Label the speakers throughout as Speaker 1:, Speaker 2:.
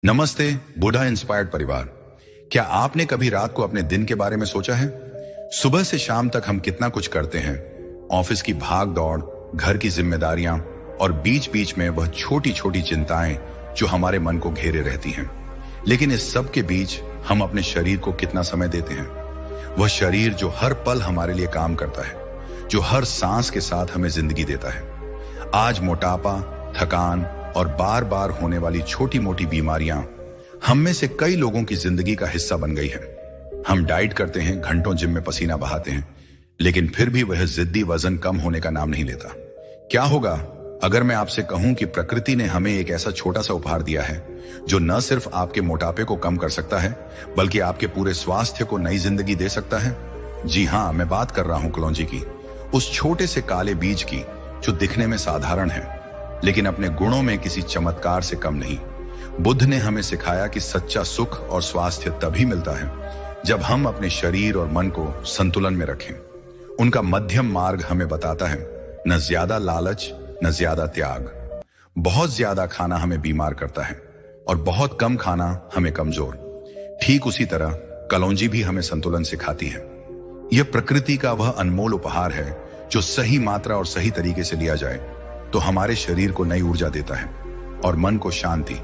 Speaker 1: नमस्ते बुढ़ा इंस्पायर्ड परिवार। क्या आपने कभी रात को अपने दिन के बारे में सोचा है? सुबह से शाम तक हम कितना कुछ करते हैं। ऑफिस की भाग दौड़, घर की जिम्मेदारियां और बीच बीच में वह छोटी छोटी चिंताएं जो हमारे मन को घेरे रहती हैं। लेकिन इस सब के बीच हम अपने शरीर को कितना समय देते हैं? वह शरीर जो हर पल हमारे लिए काम करता है, जो हर सांस के साथ हमें जिंदगी देता है। आज मोटापा, थकान और बार बार होने वाली छोटी मोटी बीमारियां हम में से कई लोगों की जिंदगी का हिस्सा बन गई है। हम डाइट करते हैं, घंटों जिम में पसीना बहाते हैं, लेकिन फिर भी वह जिद्दी वजन कम होने का नाम नहीं लेता। क्या होगा अगर मैं आपसे कहूं कि प्रकृति ने हमें एक ऐसा छोटा सा उपहार दिया है जो न सिर्फ आपके मोटापे को कम कर सकता है, बल्कि आपके पूरे स्वास्थ्य को नई जिंदगी दे सकता है? जी हां, मैं बात कर रहा हूं कलौंजी की, उस छोटे से काले बीज की जो दिखने में साधारण है लेकिन अपने गुणों में किसी चमत्कार से कम नहीं। बुद्ध ने हमें सिखाया कि सच्चा सुख और स्वास्थ्य तभी मिलता है जब हम अपने शरीर और मन को संतुलन में रखें। उनका मध्यम मार्ग हमें बताता है, न ज्यादा लालच न ज्यादा त्याग। बहुत ज्यादा खाना हमें बीमार करता है और बहुत कम खाना हमें कमजोर। ठीक उसी तरह कलौंजी भी हमें संतुलन सिखाती है। यह प्रकृति का वह अनमोल उपहार है जो सही मात्रा और सही तरीके से लिया जाए तो हमारे शरीर को नई ऊर्जा देता है और मन को शांति।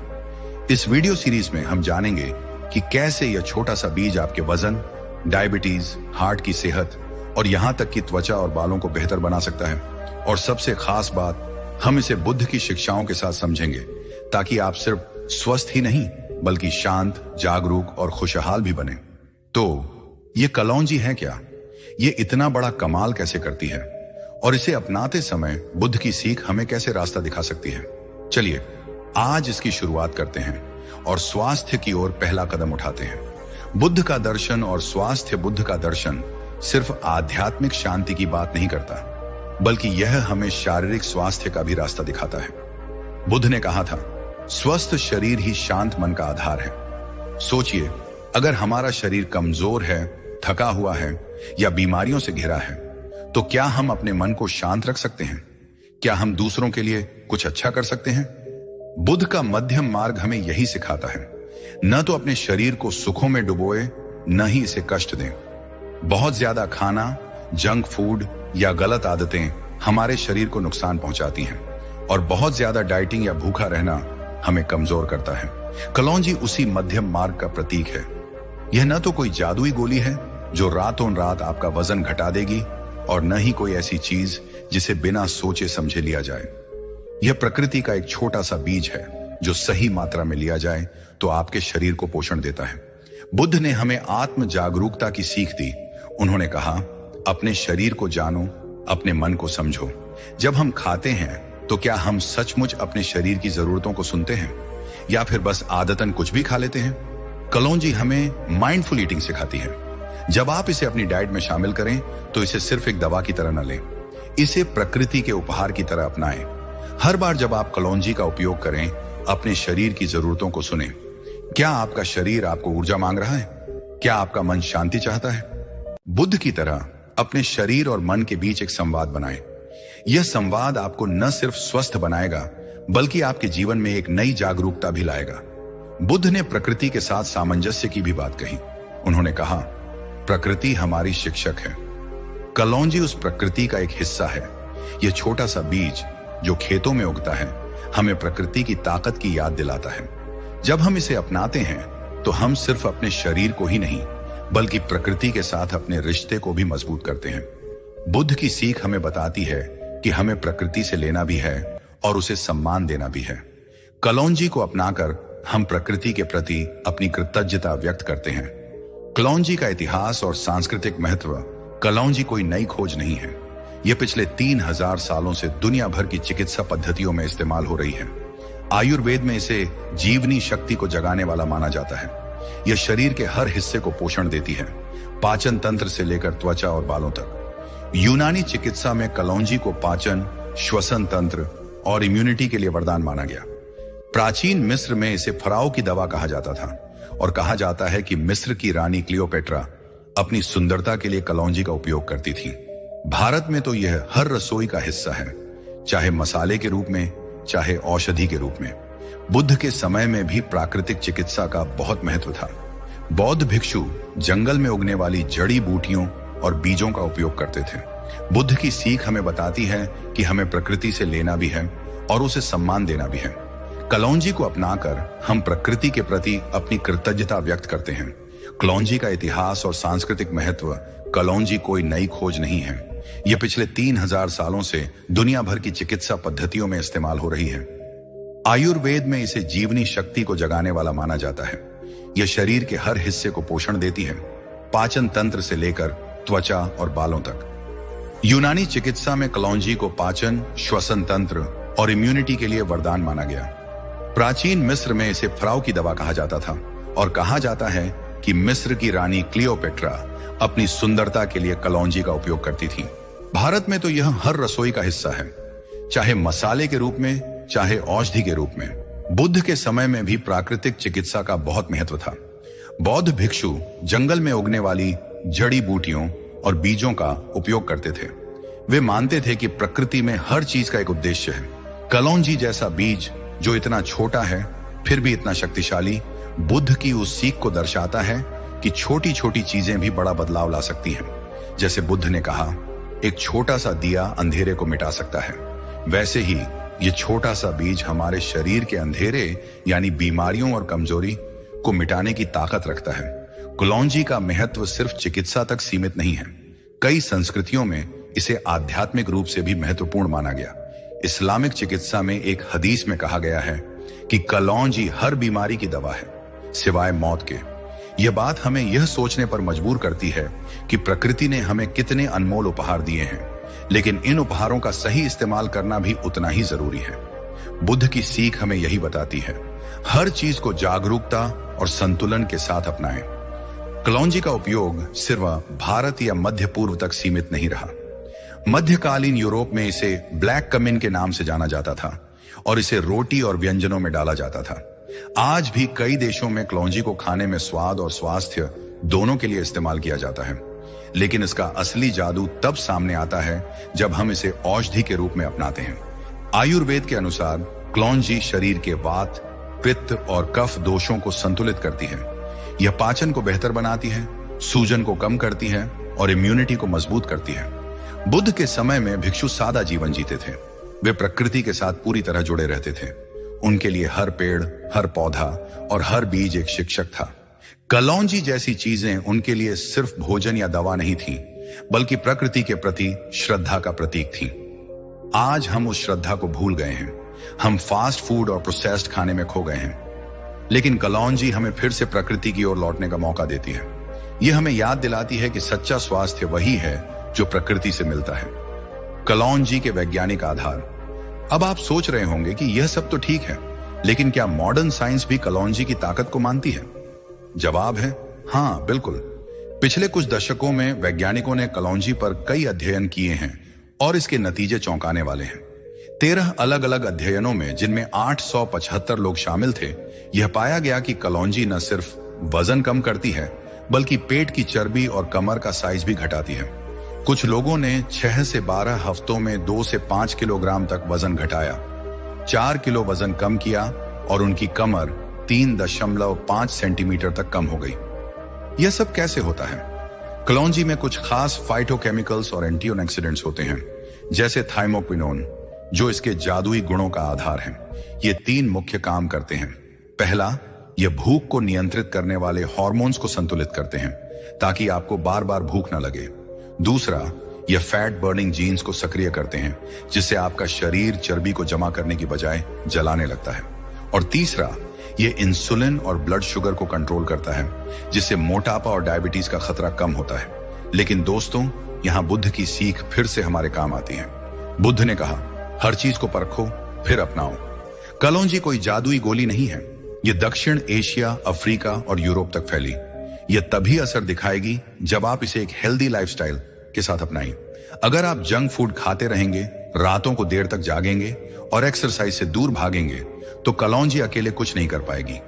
Speaker 1: इस वीडियो सीरीज में हम जानेंगे कि कैसे यह छोटा सा बीज आपके वजन, डायबिटीज, हार्ट की सेहत और यहां तक कि त्वचा और बालों को बेहतर बना सकता है। और सबसे खास बात, हम इसे बुद्ध की शिक्षाओं के साथ समझेंगे ताकि आप सिर्फ स्वस्थ ही नहीं बल्कि शांत, जागरूक और खुशहाल भी बने। तो ये कलौंजी है क्या? ये इतना बड़ा कमाल कैसे करती है और इसे अपनाते समय बुद्ध की सीख हमें कैसे रास्ता दिखा सकती है? चलिए आज इसकी शुरुआत करते हैं और स्वास्थ्य की ओर पहला कदम उठाते हैं। बुद्ध का दर्शन और स्वास्थ्य बुद्ध का दर्शन सिर्फ आध्यात्मिक शांति की बात नहीं करता, बल्कि यह हमें शारीरिक स्वास्थ्य का भी रास्ता दिखाता है। बुद्ध ने कहा था, स्वस्थ शरीर ही शांत मन का आधार है। सोचिए, अगर हमारा शरीर कमजोर है, थका हुआ है या बीमारियों से घिरा है, तो क्या हम अपने मन को शांत रख सकते हैं? क्या हम दूसरों के लिए कुछ अच्छा कर सकते हैं? बुद्ध का मध्यम मार्ग हमें यही सिखाता है, न तो अपने शरीर को सुखों में डुबोए, न ही इसे कष्ट दें। बहुत ज्यादा खाना, जंक फूड या गलत आदतें हमारे शरीर को नुकसान पहुंचाती हैं और बहुत ज्यादा डाइटिंग या भूखा रहना हमें कमजोर करता है। कलौंजी उसी मध्यम मार्ग का प्रतीक है। यह न तो कोई जादुई गोली है जो रातों रात आपका वजन घटा देगी और न ही कोई ऐसी चीज जिसे बिना सोचे समझे लिया जाए। यह प्रकृति का एक छोटा सा बीज है जो सही मात्रा में लिया जाए तो आपके शरीर को पोषण देता है। बुद्ध ने हमें आत्म जागरूकता की सीख दी। उन्होंने कहा, अपने शरीर को जानो, अपने मन को समझो। जब हम खाते हैं तो क्या हम सचमुच अपने शरीर की जरूरतों को सुनते हैं या फिर बस आदतन कुछ भी खा लेते हैं? कलौंजी हमें माइंडफुल ईटिंग सिखाती है। जब आप इसे अपनी डाइट में शामिल करें तो इसे सिर्फ एक दवा की तरह न लें, इसे प्रकृति के उपहार की तरह अपनाएं। हर बार जब आप कलौंजी का उपयोग करें, अपने शरीर की जरूरतों को सुनें। क्या आपका शरीर आपको ऊर्जा मांग रहा है? क्या आपका मन शांति चाहता है? बुद्ध की तरह अपने शरीर और मन के बीच एक संवाद बनाएं। यह संवाद आपको न सिर्फ स्वस्थ बनाएगा बल्कि आपके जीवन में एक नई जागरूकता भी लाएगा। बुद्ध ने प्रकृति के साथ सामंजस्य की भी बात कही। उन्होंने कहा, प्रकृति हमारी शिक्षक है। कलौंजी उस प्रकृति का एक हिस्सा है। यह छोटा सा बीज जो खेतों में उगता है हमें प्रकृति की ताकत की याद दिलाता है। जब हम इसे अपनाते हैं तो हम सिर्फ अपने शरीर को ही नहीं बल्कि प्रकृति के साथ अपने रिश्ते को भी मजबूत करते हैं। बुद्ध की सीख हमें बताती है कि हमें प्रकृति से लेना भी है और उसे सम्मान देना भी है। कलौंजी को अपनाकर हम प्रकृति के प्रति अपनी कृतज्ञता व्यक्त करते हैं। कलौंजी का इतिहास और सांस्कृतिक महत्व। कलौंजी कोई नई खोज नहीं है। यह पिछले 3000 सालों से दुनिया भर की चिकित्सा पद्धतियों में इस्तेमाल हो रही है। आयुर्वेद में इसे जीवनी शक्ति को जगाने वाला माना जाता है। यह शरीर के हर हिस्से को पोषण देती है, पाचन तंत्र से लेकर त्वचा और बालों तक। यूनानी चिकित्सा में कलौंजी को पाचन, श्वसन तंत्र और इम्यूनिटी के लिए वरदान माना गया। प्राचीन मिस्र में इसे फराओ की दवा कहा जाता था और कहा जाता है कि मिस्र की रानी क्लियोपेट्रा अपनी सुंदरता के लिए कलौंजी का उपयोग करती थी। भारत में तो यह हर रसोई का हिस्सा है, चाहे मसाले के रूप में, चाहे औषधि के रूप में। बुद्ध के समय में भी प्राकृतिक चिकित्सा का बहुत महत्व था। बौद्ध भिक्षु जंगल में उगने वाली जड़ी बूटियों और बीजों का उपयोग करते थे। बुद्ध की सीख हमें बताती है कि हमें प्रकृति से लेना भी है और उसे सम्मान देना भी है। कलौंजी को अपनाकर हम प्रकृति के प्रति अपनी कृतज्ञता व्यक्त करते हैं। कलौंजी का इतिहास और सांस्कृतिक महत्व। कलौंजी कोई नई खोज नहीं है। यह पिछले 3000 सालों से दुनिया भर की चिकित्सा पद्धतियों में इस्तेमाल हो रही है। आयुर्वेद में इसे जीवनी शक्ति को जगाने वाला माना जाता है। यह शरीर के हर हिस्से को पोषण देती है, पाचन तंत्र से लेकर त्वचा और बालों तक। यूनानी चिकित्सा में कलौंजी को पाचन, श्वसन तंत्र और इम्यूनिटी के लिए वरदान माना गया। प्राचीन मिस्र में इसे फ्राउ की दवा कहा जाता था और कहा जाता है कि मिस्र की रानी क्लियोपेट्रा अपनी सुंदरता के लिए कलौंजी का उपयोग करती थी। भारत में तो यह हर रसोई का हिस्सा है, चाहे मसाले के रूप में, चाहे औषधि के रूप में। बुद्ध के समय में भी प्राकृतिक चिकित्सा का बहुत महत्व था। बौद्ध भिक्षु जंगल में उगने वाली जड़ी बूटियों और बीजों का उपयोग करते थे। वे मानते थे कि प्रकृति में हर चीज का एक उद्देश्य है। कलौंजी जैसा बीज जो इतना छोटा है फिर भी इतना शक्तिशाली, बुद्ध की उस सीख को दर्शाता है कि छोटी छोटी चीजें भी बड़ा बदलाव ला सकती हैं। जैसे बुद्ध ने कहा, एक छोटा सा दिया अंधेरे को मिटा सकता है, वैसे ही ये छोटा सा बीज हमारे शरीर के अंधेरे यानी बीमारियों और कमजोरी को मिटाने की ताकत रखता है। कलौंजी का महत्व सिर्फ चिकित्सा तक सीमित नहीं है। कई संस्कृतियों में इसे आध्यात्मिक रूप से भी महत्वपूर्ण माना गया। इस्लामिक चिकित्सा में एक हदीस में कहा गया है कि कलौंजी हर बीमारी की दवा है सिवाय मौत के। यह बात हमें यह सोचने पर मजबूर करती है कि प्रकृति ने हमें कितने अनमोल उपहार दिए हैं, लेकिन इन उपहारों का सही इस्तेमाल करना भी उतना ही जरूरी है। बुद्ध की सीख हमें यही बताती है, हर चीज को जागरूकता और संतुलन के साथ अपनाएं। कलौंजी का उपयोग सिर्फ भारत या मध्य पूर्व तक सीमित नहीं रहा। मध्यकालीन यूरोप में इसे ब्लैक कमिन के नाम से जाना जाता था और इसे रोटी और व्यंजनों में डाला जाता था। आज भी कई देशों में कलौंजी को खाने में स्वाद और स्वास्थ्य दोनों के लिए इस्तेमाल किया जाता है, लेकिन इसका असली जादू तब सामने आता है जब हम इसे औषधि के रूप में अपनाते हैं। आयुर्वेद के अनुसार कलौंजी शरीर के वात, पित्त और कफ दोषों को संतुलित करती है। यह पाचन को बेहतर बनाती है, सूजन को कम करती है और इम्यूनिटी को मजबूत करती है। बुद्ध के समय में भिक्षु सादा जीवन जीते थे। वे प्रकृति के साथ पूरी तरह जुड़े रहते थे। उनके लिए हर पेड़, हर पौधा और हर बीज एक शिक्षक था। कलौंजी जैसी चीजें उनके लिए सिर्फ भोजन या दवा नहीं थी, बल्कि प्रकृति के प्रति श्रद्धा का प्रतीक थी। आज हम उस श्रद्धा को भूल गए हैं। हम फास्ट फूड और प्रोसेस्ड खाने में खो गए हैं, लेकिन कलौंजी हमें फिर से प्रकृति की ओर लौटने का मौका देती है। यह हमें याद दिलाती है कि सच्चा स्वास्थ्य वही है जो प्रकृति से मिलता है। कलौंजी के वैज्ञानिक आधार। अब आप सोच रहे होंगे कि यह सब तो ठीक है, लेकिन क्या मॉडर्न साइंस भी कलौंजी की ताकत को मानती है? जवाब है हाँ, बिल्कुल। पिछले कुछ दशकों में वैज्ञानिकों ने कलौंजी पर कई अध्ययन किए हैं और इसके नतीजे चौंकाने वाले हैं। 13 अलग अलग अध्ययनों में, जिनमें 875 लोग शामिल थे, यह पाया गया कि कलौंजी न सिर्फ वजन कम करती है, बल्कि पेट की चर्बी और कमर का साइज भी घटाती है। कुछ लोगों ने 6 से 12 हफ्तों में 2 से 5 किलोग्राम तक वजन घटाया, 4 किलो वजन कम किया और उनकी कमर 3.5 सेंटीमीटर तक कम हो गई। यह सब कैसे होता है? कलौंजी में कुछ खास फाइटोकेमिकल्स और एंटीऑक्सीडेंट्स होते हैं, जैसे थाइमोक्विनोन, जो इसके जादुई गुणों का आधार है। ये 3 मुख्य काम करते हैं। पहला, ये भूख को नियंत्रित करने वाले हार्मोन्स को संतुलित करते हैं ताकि आपको बार बार भूख न लगे। दूसरा, ये फैट बर्निंग जीन्स को सक्रिय करते हैं, जिससे आपका शरीर चर्बी को जमा करने की बजाय जलाने लगता है। और तीसरा, ये इंसुलिन और ब्लड शुगर को कंट्रोल करता है, जिससे मोटापा और डायबिटीज का खतरा कम होता है। लेकिन दोस्तों, यहाँ बुद्ध की सीख फिर से हमारे काम आती है। बुद्ध ने कहा, हर चीज को परखो फिर अपनाओ। कलौंजी कोई जादुई गोली नहीं है। ये दक्षिण एशिया, अफ्रीका और यूरोप तक फैली। यह तभी असर दिखाएगी जब आप इसे एक हेल्दी लाइफस्टाइल के साथ अपनाएं। अगर आप जंक फूड खाते रहेंगे, रातों को देर तक जागेंगे और एक्सरसाइज से दूर भागेंगे, तो कलौंजी अकेले कुछ नहीं कर पाएगी।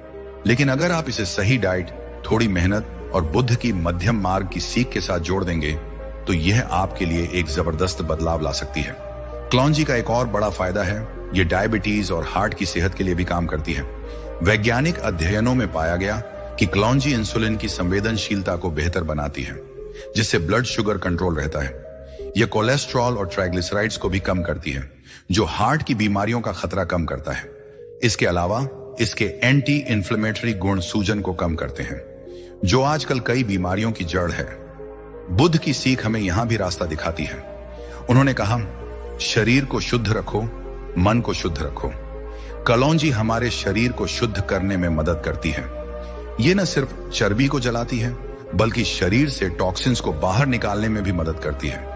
Speaker 1: लेकिन अगर आप इसे सही डाइट, थोड़ी मेहनत और बुद्ध की मध्यम मार्ग की सीख के साथ जोड़ देंगे, तो यह आपके लिए एक जबरदस्त बदलाव ला सकती है। कलौंजी का एक और बड़ा फायदा है, ये डायबिटीज और हार्ट की सेहत के लिए भी काम करती है। वैज्ञानिक अध्ययनों में पाया गया कि कलौंजी इंसुलिन की संवेदनशीलता को बेहतर बनाती है, जिससे ब्लड शुगर कंट्रोल रहता है। यह कोलेस्ट्रॉल और ट्राइग्लिसराइड्स को भी कम करती है, जो हार्ट की बीमारियों का खतरा कम करता है। इसके अलावा इसके एंटी इंफ्लेमेटरी गुण सूजन को कम करते हैं, जो आजकल कई बीमारियों की जड़ है। बुद्ध की सीख हमें यहां भी रास्ता दिखाती है। उन्होंने कहा, शरीर को शुद्ध रखो, मन को शुद्ध रखो। कलौंजी हमारे शरीर को शुद्ध करने में मदद करती है। ये न सिर्फ चर्बी को जलाती है, बल्कि शरीर से टॉक्सिन्स को बाहर निकालने में भी मदद करती है।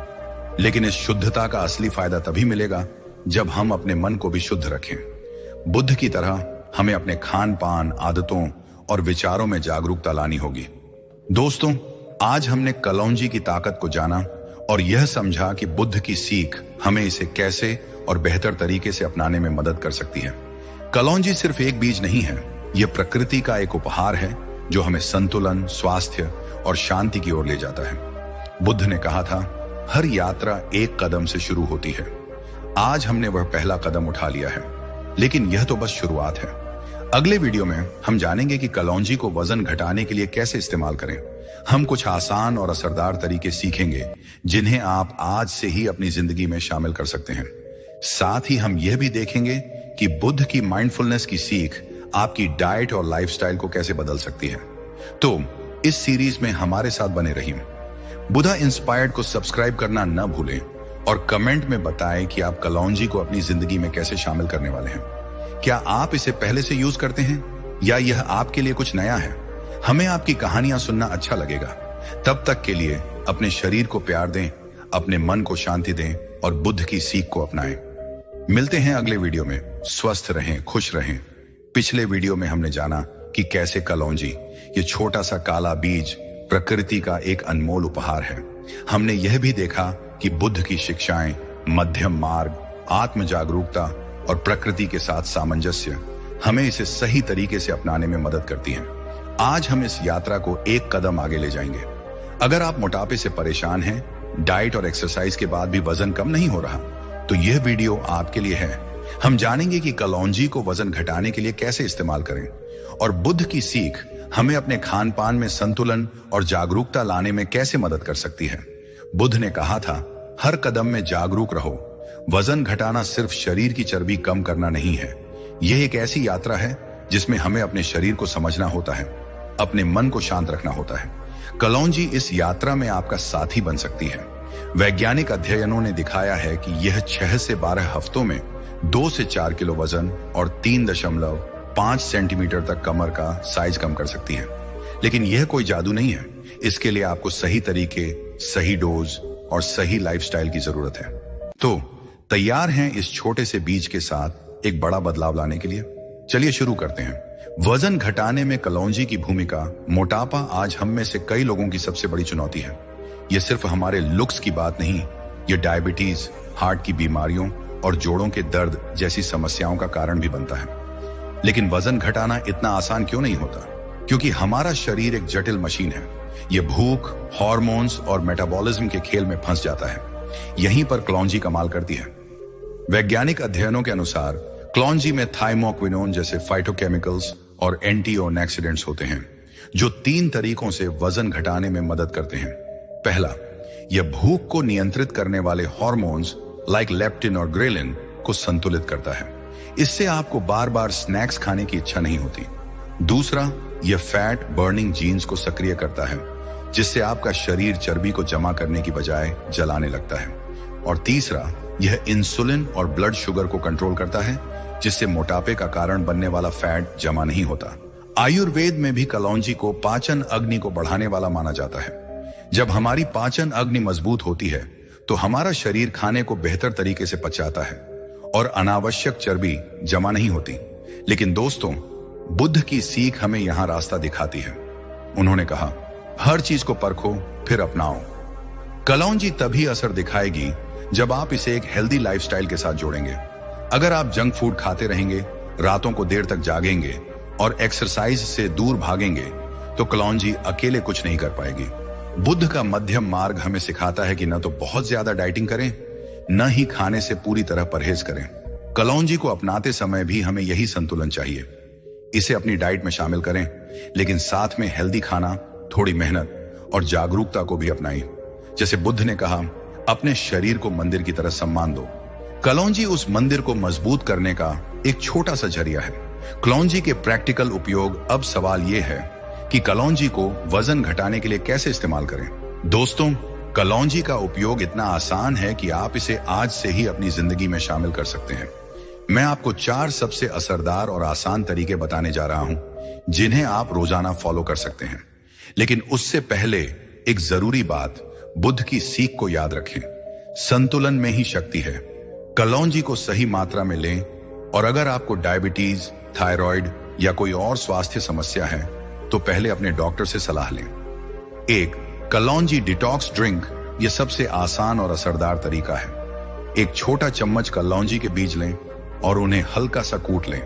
Speaker 1: लेकिन इस शुद्धता का असली फायदा तभी मिलेगा जब हम अपने मन को भी शुद्ध रखें। बुद्ध की तरह हमें अपने खान पान, आदतों और विचारों में जागरूकता लानी होगी। दोस्तों, आज हमने कलौंजी की ताकत को जाना और यह समझा कि बुद्ध की सीख हमें इसे कैसे और बेहतर तरीके से अपनाने में मदद कर सकती है। कलौंजी सिर्फ एक बीज नहीं है, यह प्रकृति का एक उपहार है जो हमें संतुलन, स्वास्थ्य और शांति की ओर ले जाता है। बुद्ध ने कहा था, हर यात्रा एक कदम से शुरू होती है। आज हमने वह पहला कदम उठा लिया है, लेकिन यह तो बस शुरुआत है। अगले वीडियो में हम जानेंगे कि कलौंजी को वजन घटाने के लिए कैसे इस्तेमाल करें। हम कुछ आसान और असरदार तरीके सीखेंगे जिन्हें आप आज से ही अपनी जिंदगी में शामिल कर सकते हैं। साथ ही हम यह भी देखेंगे कि बुद्ध की माइंडफुलनेस की सीख आपकी डाइट और लाइफस्टाइल को कैसे बदल सकती है। तो इस सीरीज में हमारे साथ बने रहिए। बुद्धा इंस्पायर्ड को सब्सक्राइब करना न भूलें और कमेंट में बताएं कि आप कलौंजी को अपनी जिंदगी में कैसे शामिल करने वाले हैं। क्या आप इसे पहले से यूज करते हैं या यह आपके लिए कुछ नया है? हमें आपकी कहानियां सुनना अच्छा लगेगा। तब तक के लिए अपने शरीर को प्यार दें, अपने मन को शांति दें और बुद्ध की सीख को अपनाएं। मिलते हैं अगले वीडियो में। स्वस्थ रहें, खुश रहें। पिछले वीडियो में हमने जाना कि कैसे कलौंजी, ये छोटा सा काला बीज, प्रकृति का एक अनमोल उपहार है। हमने यह भी देखा कि बुद्ध की शिक्षाएं, मध्यम मार्ग, आत्म जागरूकता और प्रकृति के साथ सामंजस्य हमें इसे सही तरीके से अपनाने में मदद करती हैं। आज हम इस यात्रा को एक कदम आगे ले जाएंगे। अगर आप मोटापे से परेशान हैं, डाइट और एक्सरसाइज के बाद भी वजन कम नहीं हो रहा, तो यह वीडियो आपके लिए है। हम जानेंगे कि कलौंजी को वजन घटाने के लिए कैसे इस्तेमाल करें और बुद्ध की सीख हमें अपने खान पान में संतुलन और जागरूकता लाने में कैसे मदद कर सकती है। बुद्ध ने कहा था, हर कदम में जागरूक रहो। वजन घटाना सिर्फ शरीर की चर्बी कम करना नहीं है, यह एक ऐसी यात्रा है जिसमें हमें अपने शरीर को समझना होता है, अपने मन को शांत रखना होता है। कलौंजी इस यात्रा में आपका साथी बन सकती है। वैज्ञानिक अध्ययनों ने दिखाया है कि यह 6 से 12 हफ्तों में 2 से 4 किलो वजन और 3.5 सेंटीमीटर तक कमर का साइज कम कर सकती है। लेकिन यह कोई जादू नहीं है। इसके लिए आपको सही तरीके, सही डोज और सही लाइफस्टाइल की जरूरत है। तो तैयार हैं इस छोटे से बीज के साथ एक बड़ा बदलाव लाने के लिए? चलिए शुरू करते हैं। वजन घटाने में कलौंजी की भूमिका। मोटापा आज हम में से कई लोगों की सबसे बड़ी चुनौती है। यह सिर्फ हमारे लुक्स की बात नहीं, यह डायबिटीज, हार्ट की बीमारियों और जोड़ों के दर्द जैसी समस्याओं का कारण भी बनता है। लेकिन वजन घटाना इतना आसान क्यों नहीं होता? क्योंकि हमारा शरीर एक जटिल मशीन है। यह भूख, हार्मोन्स और मेटाबॉलिज्म के खेल में फंस जाता है। यहीं पर कलौंजी कमाल करती है। वैज्ञानिक अध्ययनों के अनुसार कलौंजी में थाइमोक्विनोन जैसे फाइटोकेमिकल्स और एंटीऑक्सीडेंट्स होते हैं, जो 3 तरीकों से वजन घटाने में मदद करते हैं। पहला, यह भूख को नियंत्रित करने वाले हार्मोन्स लाइक लेप्टिन और ग्रेलिन को संतुलित करता है। इससे आपको बार बार स्नैक्स खाने की इच्छा नहीं होती। दूसरा, यह फैट बर्निंग जीन्स को सक्रिय करता है, जिससे आपका शरीर चर्बी को जमा करने की बजाय जलाने लगता है। और तीसरा, यह इंसुलिन और ब्लड शुगर को कंट्रोल करता है, जिससे मोटापे का कारण बनने वाला फैट जमा नहीं होता। आयुर्वेद में भी कलौंजी को पाचन अग्नि को बढ़ाने वाला माना जाता है। जब हमारी पाचन अग्नि मजबूत होती है, तो हमारा शरीर खाने को बेहतर तरीके से पचाता है और अनावश्यक चर्बी जमा नहीं होती। लेकिन दोस्तों, बुद्ध की सीख हमें यहां रास्ता दिखाती है। उन्होंने कहा, हर चीज को परखो फिर अपनाओ। कलौंजी तभी असर दिखाएगी जब आप इसे एक हेल्दी लाइफस्टाइल के साथ जोड़ेंगे। अगर आप जंक फूड खाते रहेंगे, रातों को देर तक जागेंगे और एक्सरसाइज से दूर भागेंगे, तो कलौंजी अकेले कुछ नहीं कर पाएगी। बुद्ध का मध्यम मार्ग हमें सिखाता है कि न तो बहुत ज्यादा डाइटिंग करें, न ही खाने से पूरी तरह परहेज करें। कलौंजी को अपनाते समय भी हमें यही संतुलन चाहिए। इसे अपनी डाइट में शामिल करें, लेकिन साथ में हेल्दी खाना, थोड़ी मेहनत और जागरूकता को भी अपनाएं। जैसे बुद्ध ने कहा, अपने शरीर को मंदिर की तरह सम्मान दो। कलौंजी उस मंदिर को मजबूत करने का एक छोटा सा जरिया है। कलौंजी के प्रैक्टिकल उपयोग। अब सवाल यह है कि कलौंजी को वजन घटाने के लिए कैसे इस्तेमाल करें। दोस्तों, कलौंजी का उपयोग इतना आसान है कि आप इसे आज से ही अपनी जिंदगी में शामिल कर सकते हैं। मैं आपको 4 सबसे असरदार और आसान तरीके बताने जा रहा हूं, जिन्हें आप रोजाना फॉलो कर सकते हैं। लेकिन उससे पहले एक जरूरी बात, बुद्ध की सीख को याद रखें, संतुलन में ही शक्ति है। कलौंजी को सही मात्रा में लें, और अगर आपको डायबिटीज, थायराइड या कोई और स्वास्थ्य समस्या है तो पहले अपने डॉक्टर से सलाह लें। 1. कलौंजी डिटॉक्स ड्रिंक। यह सबसे आसान और असरदार तरीका है। एक छोटा चम्मच कलौंजी के बीज लें और उन्हें हल्का सा कूट लें।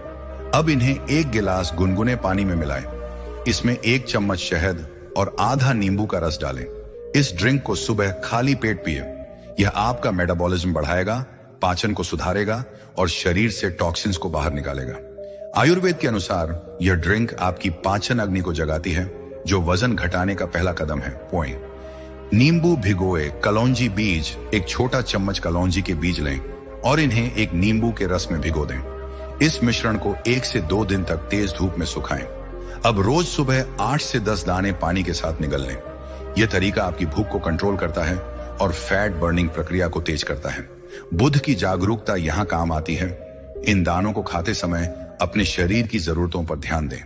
Speaker 1: अब इन्हें 1 गिलास गुनगुने पानी में मिलाएं। इसमें 1 चम्मच शहद और आधा नींबू का रस डालें। इस ड्रिंक को सुबह खाली पेट पिए। यह आपका मेटाबॉलिज्म बढ़ाएगा, पाचन को सुधारेगा और शरीर से टॉक्सिन्स को बाहर निकालेगा। आयुर्वेद के अनुसार यह ड्रिंक आपकी पाचन अग्नि को जगाती है, जो वजन घटाने का पहला कदम है। पॉइंट। नींबू भिगोए कलौंजी बीज। एक छोटा चम्मच कलौंजी के बीज लें और इन्हें एक नींबू के रस में भिगो दें। इस मिश्रण को 1 से 2 दिन तक तेज धूप में सुखाएं। अब रोज सुबह 8 से 10 दाने पानी के साथ निगल लें। यह तरीका आपकी भूख को कंट्रोल करता है और फैट बर्निंग प्रक्रिया को तेज करता है। बुद्ध की जागरूकता यहां काम आती है। इन दानों को खाते समय अपने शरीर की जरूरतों पर ध्यान दें।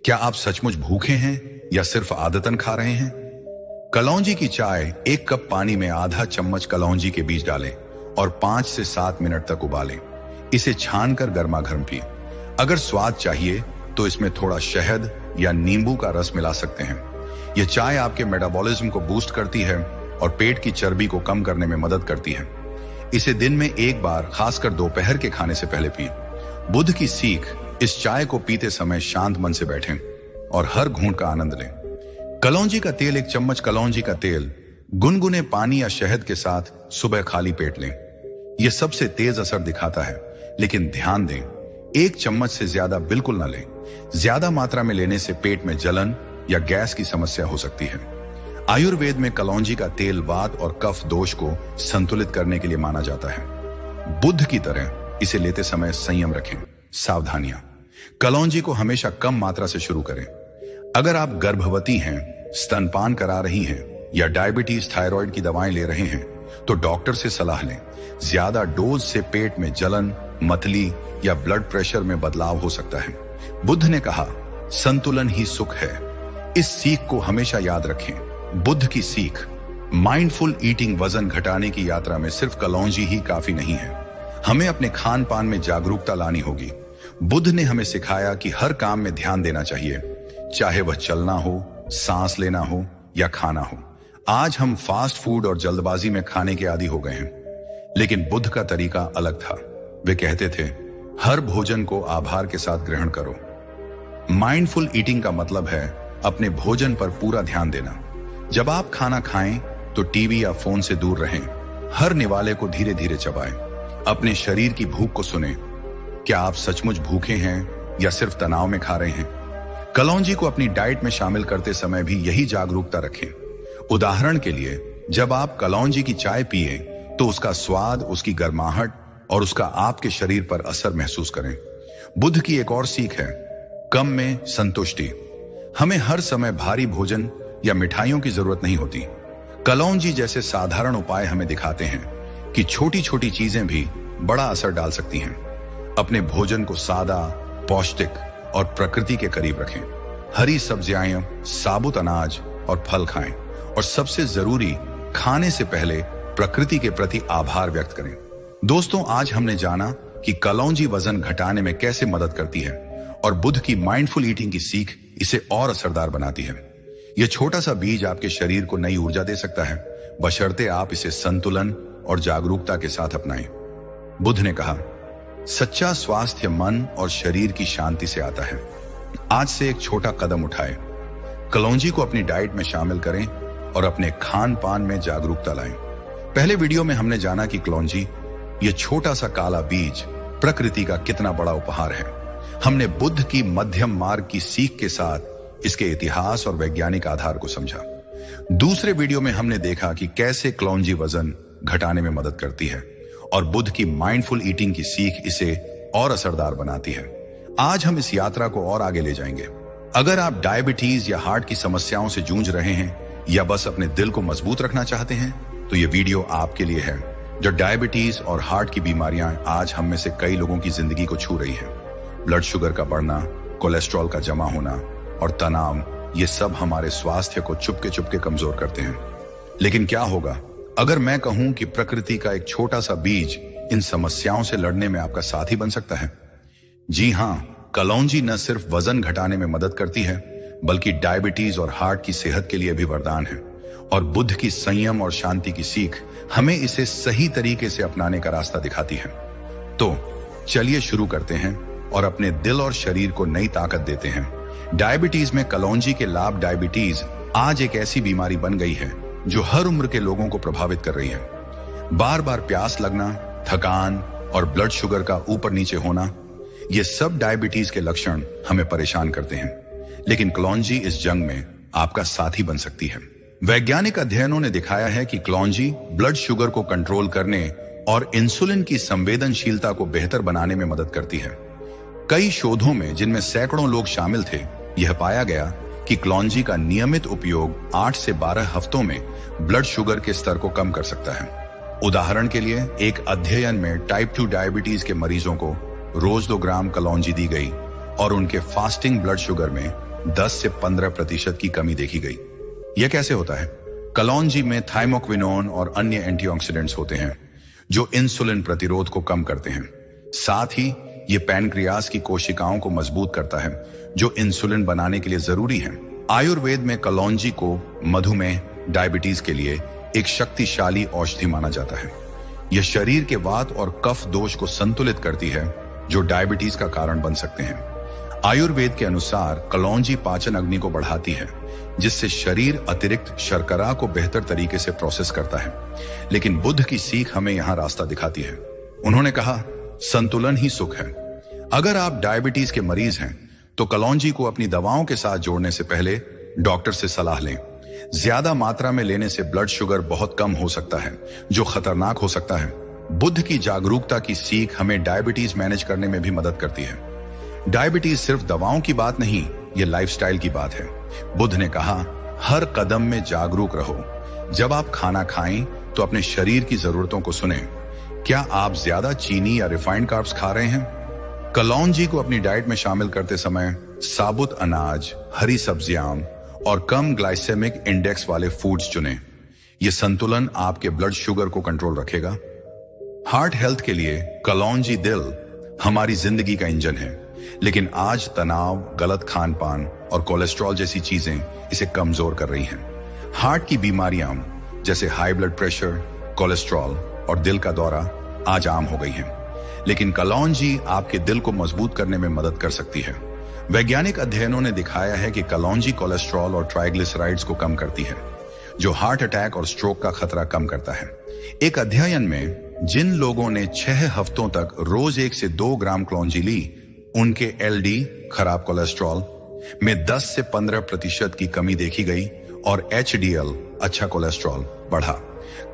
Speaker 1: क्या आप सचमुच भूखे हैं या सिर्फ आदतन खा रहे हैं? कलौंजी की चाय। 1 कप पानी में आधा चम्मच कलौंजी के बीज डालें और 5 से 7 मिनट तक उबालें। इसे छानकर गर्मा गर्म पिएं। अगर स्वाद चाहिए तो इसमें थोड़ा शहद या नींबू का रस मिला सकते हैं। यह चाय आपके मेटाबॉलिज्म को बूस्ट करती है और पेट की चर्बी को कम करने में मदद करती है। इसे दिन में 1 बार, खासकर दोपहर के खाने से पहले पिएं। बुद्ध की सीख, इस चाय को पीते समय शांत मन से बैठें और हर घूंट का आनंद लें। कलौंजी का तेल। 1 चम्मच कलौंजी का तेल गुनगुने पानी या शहद के साथ सुबह खाली पेट लें। यह सबसे तेज असर दिखाता है, लेकिन ध्यान दें, 1 चम्मच से ज्यादा बिल्कुल न लें। ज्यादा मात्रा में लेने से पेट में जलन या गैस की समस्या हो सकती है। आयुर्वेद में कलौंजी का तेल वात और कफ दोष को संतुलित करने के लिए माना जाता है। बुद्ध की तरह इसे लेते समय संयम रखें। सावधानियां। कलौंजी को हमेशा कम मात्रा से शुरू करें। अगर आप गर्भवती हैं, स्तनपान करा रही हैं या डायबिटीज, थायराइड की दवाएं ले रहे हैं तो डॉक्टर से सलाह लें। ज्यादा डोज से पेट में जलन, मतली या ब्लड प्रेशर में बदलाव हो सकता है। बुद्ध ने कहा, संतुलन ही सुख है। इस सीख को हमेशा याद रखें। बुद्ध की सीख, माइंडफुल ईटिंग। वजन घटाने की यात्रा में सिर्फ कलौंजी ही काफी नहीं है। हमें अपने खान पान में जागरूकता लानी होगी। बुद्ध ने हमें सिखाया कि हर काम में ध्यान देना चाहिए, चाहे वह चलना हो, सांस लेना हो या खाना हो। आज हम फास्ट फूड और जल्दबाजी में खाने के आदी हो गए हैं, लेकिन बुद्ध का तरीका अलग था। वे कहते थे, हर भोजन को आभार के साथ ग्रहण करो। माइंडफुल ईटिंग का मतलब है अपने भोजन पर पूरा ध्यान देना। जब आप खाना खाएं तो टीवी या फोन से दूर रहें। हर निवाले को धीरे धीरे चबाएं। अपने शरीर की भूख को सुनें। क्या आप सचमुच भूखे हैं या सिर्फ तनाव में खा रहे हैं? कलौंजी को अपनी डाइट में शामिल करते समय भी यही जागरूकता रखें। उदाहरण के लिए, जब आप कलौंजी की चाय पिए तो उसका स्वाद, उसकी गर्माहट और उसका आपके शरीर पर असर महसूस करें। बुद्ध की एक और सीख है, कम में संतुष्टि। हमें हर समय भारी भोजन या मिठाइयों की जरूरत नहीं होती। कलौंजी जैसे साधारण उपाय हमें दिखाते हैं कि छोटी छोटी चीजें भी बड़ा असर डाल सकती हैं। अपने भोजन को सादा, पौष्टिक और प्रकृति के करीब रखें। हरी सब्जियां, साबुत अनाज और फल खाएं। और सबसे जरूरी, खाने से पहले प्रकृति के प्रति आभार व्यक्त करें। दोस्तों, आज हमने जाना कि कलौंजी वजन घटाने में कैसे मदद करती है और बुद्ध की माइंडफुल ईटिंग की सीख इसे और असरदार बनाती है। यह छोटा सा बीज आपके शरीर को नई ऊर्जा दे सकता है, बशर्ते आप इसे संतुलन और जागरूकता के साथ अपनाएं। बुद्ध ने कहा, सच्चा स्वास्थ्य मन और शरीर की शांति से आता है। आज से एक छोटा कदम उठाएं। कलौंजी को अपनी डाइट में शामिल करें और अपने खान पान में जागरूकता लाएं। पहले वीडियो में हमने जाना कि कलौंजी, यह छोटा सा काला बीज प्रकृति का कितना बड़ा उपहार है। हमने बुद्ध की मध्यम मार्ग की सीख के साथ इसके इतिहास और वैज्ञानिक आधार को समझा। दूसरे वीडियो में हमने देखा कि कैसे कलौंजी वजन घटाने में मदद करती है और बुद्ध की माइंडफुल ईटिंग की सीख इसे और असरदार बनाती है। आज हम इस यात्रा को और आगे ले जाएंगे। अगर आप डायबिटीज या हार्ट की समस्याओं से जूझ रहे हैं या बस अपने दिल को मजबूत रखना चाहते हैं तो ये वीडियो आपके लिए है। जो डायबिटीज और हार्ट की बीमारियां आज हम में से कई लोगों की जिंदगी को छू रही हैं। ब्लड शुगर का बढ़ना, कोलेस्ट्रॉल का जमा होना और तनाव, ये सब हमारे स्वास्थ्य को चुपके चुपके कमजोर करते हैं। लेकिन क्या होगा अगर मैं कहूं कि प्रकृति का एक छोटा सा बीज इन समस्याओं से लड़ने में आपका साथी बन सकता है? जी हां, कलौंजी न सिर्फ वजन घटाने में मदद करती है बल्कि डायबिटीज और हार्ट की सेहत के लिए भी वरदान है। और बुद्ध की संयम और शांति की सीख हमें इसे सही तरीके से अपनाने का रास्ता दिखाती है। तो चलिए शुरू करते हैं और अपने दिल और शरीर को नई ताकत देते हैं। डायबिटीज में कलौंजी के लाभ। डायबिटीज आज एक ऐसी बीमारी बन गई है जो हर उम्र के लोगों को प्रभावित कर रही है। बार बार प्यास लगना, थकान और ब्लड शुगर का ऊपर नीचे होना, ये सब डायबिटीज के लक्षण हमें परेशान करते हैं। लेकिन कलौंजी इस जंग में आपका साथी बन सकती है। वैज्ञानिक अध्ययनों ने दिखाया है कि कलौंजी ब्लड शुगर को कंट्रोल करने और इंसुलिन की संवेदनशीलता को बेहतर बनाने में मदद करती है। कई शोधों में, जिनमें सैकड़ों लोग शामिल थे, यह पाया गया कि कलौंजी का नियमित उपयोग 8 से 12 हफ्तों में ब्लड शुगर के स्तर को कम कर सकता है। उदाहरण के लिए, एक अध्ययन में टाइप 2 डायबिटीज के मरीजों को रोज 2 ग्राम कलौंजी दी गई और उनके फास्टिंग ब्लड शुगर में 10 से 15% की कमी देखी गई। यह कैसे होता है? कलौंजी में थाइमोक्विनोन और अन्य एंटीऑक्सीडेंट्स होते हैं जो इंसुलिन प्रतिरोध को कम करते हैं। साथ ही ये पैनक्रियास की कोशिकाओं को मजबूत करता है जो इंसुलिन बनाने के लिए जरूरी है। आयुर्वेद में कलौंजी को मधुमेह, डायबिटीज के लिए एक शक्तिशाली औषधि माना जाता है। यह शरीर के वात और कफ दोष को संतुलित करती है जो डायबिटीज का कारण बन सकते हैं। आयुर्वेद के अनुसार कलौंजी पाचन अग्नि को बढ़ाती है जिससे शरीर अतिरिक्त शर्करा को बेहतर तरीके से प्रोसेस करता है। लेकिन बुद्ध की सीख हमें यहां रास्ता दिखाती है। उन्होंने कहा, संतुलन ही सुख है। अगर आप डायबिटीज के मरीज हैं तो कलौंजी को अपनी दवाओं के साथ जोड़ने से पहले डॉक्टर से सलाह लें। ज्यादा मात्रा में लेने से ब्लड शुगर बहुत कम हो सकता है जो खतरनाक हो सकता है। बुद्ध की जागरूकता की सीख हमें डायबिटीज मैनेज करने में भी मदद करती है। डायबिटीज सिर्फ दवाओं की बात नहीं, यह लाइफस्टाइल की बात है। बुद्ध ने कहा, हर कदम में जागरूक रहो। जब आप खाना खाएं तो अपने शरीर की जरूरतों को सुनें। क्या आप ज्यादा चीनी या रिफाइंड कार्ब्स खा रहे हैं? कलौंजी को अपनी डाइट में शामिल करते समय साबुत अनाज, हरी सब्जियां और कम ग्लाइसेमिक इंडेक्स वाले फूड्स चुनें। यह संतुलन आपके ब्लड शुगर को कंट्रोल रखेगा। हार्ट हेल्थ के लिए कलौंजी दिल हमारी जिंदगी का इंजन है, लेकिन आज तनाव, गलत खान पान और कोलेस्ट्रॉल जैसी चीजें इसे कमजोर कर रही हैं। हार्ट की बीमारियां जैसे हाई ब्लड प्रेशर, कोलेस्ट्रॉल और दिल का दौरा आज आम हो गई हैं। लेकिन कलौंजी आपके दिल को मजबूत करने में मदद कर सकती है। वैज्ञानिक अध्ययनों ने दिखाया है कि कलौंजी कोलेस्ट्रॉल और ट्राइग्लिसराइड्स को कम करती है जो हार्ट अटैक और स्ट्रोक का खतरा कम करता है। एक अध्ययन में जिन लोगों ने 6 हफ्तों तक रोज 1 से 2 ग्राम कलौंजी ली, उनके एलडी खराब कोलेस्ट्रॉल में 10 से 15% की कमी देखी गई और एचडीएल अच्छा कोलेस्ट्रॉल बढ़ा।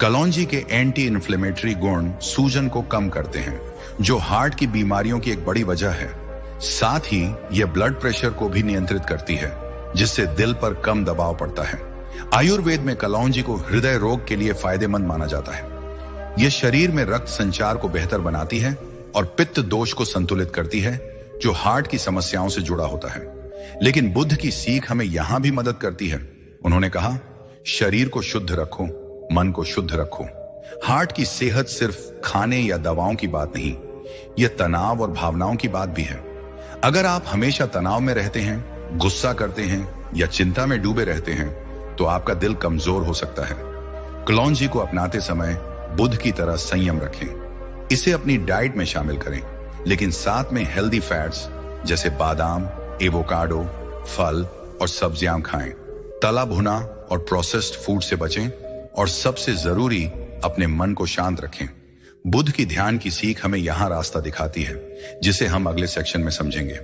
Speaker 1: कलौंजी के एंटी इन्फ्लेमेटरी गुण सूजन को कम करते हैं जो हार्ट की बीमारियों की एक बड़ी वजह है। साथ ही यह ब्लड प्रेशर को भी नियंत्रित करती है जिससे दिल पर कम दबाव पड़ता है। आयुर्वेद में कलौंजी को हृदय रोग के लिए फायदेमंद माना जाता है। यह शरीर में रक्त संचार को बेहतर बनाती है और पित्त दोष को संतुलित करती है जो हार्ट की समस्याओं से जुड़ा होता है। लेकिन बुद्ध की सीख हमें यहां भी मदद करती है। उन्होंने कहा, शरीर को शुद्ध रखो, मन को शुद्ध रखो। हार्ट की सेहत सिर्फ खाने या दवाओं की बात नहीं, यह तनाव और भावनाओं की बात भी है। अगर आप हमेशा तनाव में रहते हैं, गुस्सा करते हैं या चिंता में डूबे रहते हैं तो आपका दिल कमजोर हो सकता है। कलौंजी को अपनाते समय बुद्ध की तरह संयम रखें। इसे अपनी डाइट में शामिल करें, लेकिन साथ में हेल्दी फैट्स जैसे बादाम, एवोकाडो, फल और सब्जियां खाएं। तला भुना और प्रोसेस्ड फूड से बचें और सबसे जरूरी, अपने मन को शांत रखें। बुद्ध की ध्यान की सीख हमें यहां रास्ता दिखाती है, जिसे हम अगले सेक्शन में समझेंगे।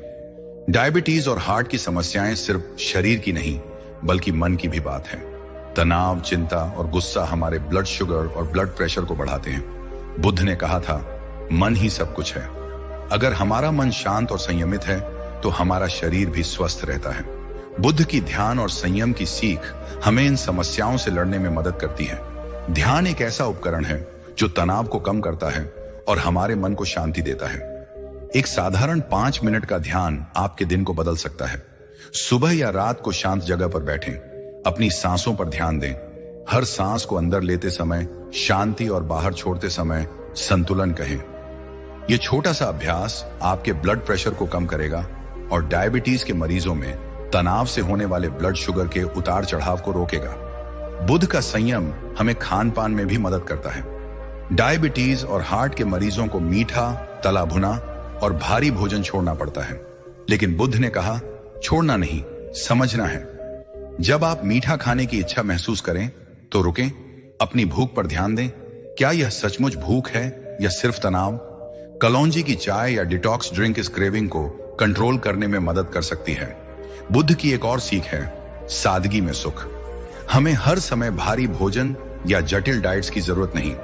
Speaker 1: डायबिटीज और हार्ट की समस्याएं सिर्फ शरीर की नहीं, बल्कि मन की भी बात है। तनाव, चिंता और गुस्सा हमारे ब्लड शुगर और ब्लड प्रेशर को बढ़ाते हैं। बुद्ध ने कहा था, मन ही सब कुछ है। अगर हमारा मन शांत और संयमित है तो हमारा शरीर भी स्वस्थ रहता है। बुद्ध की ध्यान और संयम की सीख हमें इन समस्याओं से लड़ने में मदद करती है। ध्यान एक ऐसा उपकरण है जो तनाव को कम करता है और हमारे मन को शांति देता है। एक साधारण 5 मिनट का ध्यान आपके दिन को बदल सकता है। सुबह या रात को शांत जगह पर बैठें, अपनी सांसों पर ध्यान दें। हर सांस को अंदर लेते समय शांति और बाहर छोड़ते समय संतुलन कहें। यह छोटा सा अभ्यास आपके ब्लड प्रेशर को कम करेगा और डायबिटीज के मरीजों में तनाव से होने वाले ब्लड शुगर के उतार चढ़ाव को रोकेगा। बुद्ध का संयम हमें खान पान में भी मदद करता है। डायबिटीज और हार्ट के मरीजों को मीठा, तला भुना और भारी भोजन छोड़ना पड़ता है, लेकिन बुद्ध ने कहा, छोड़ना नहीं, समझना है। जब आप मीठा खाने की इच्छा महसूस करें तो रुकें, अपनी भूख पर ध्यान दें। क्या यह सचमुच भूख है या सिर्फ तनाव? कलौंजी की चाय या डिटॉक्स ड्रिंक इस क्रेविंग को कंट्रोल करने में मदद कर सकती है। बुद्ध की एक और सीख है, सादगी में सुख। हमें हर समय भारी भोजन या जटिल डाइट्स की जरूरत नहीं।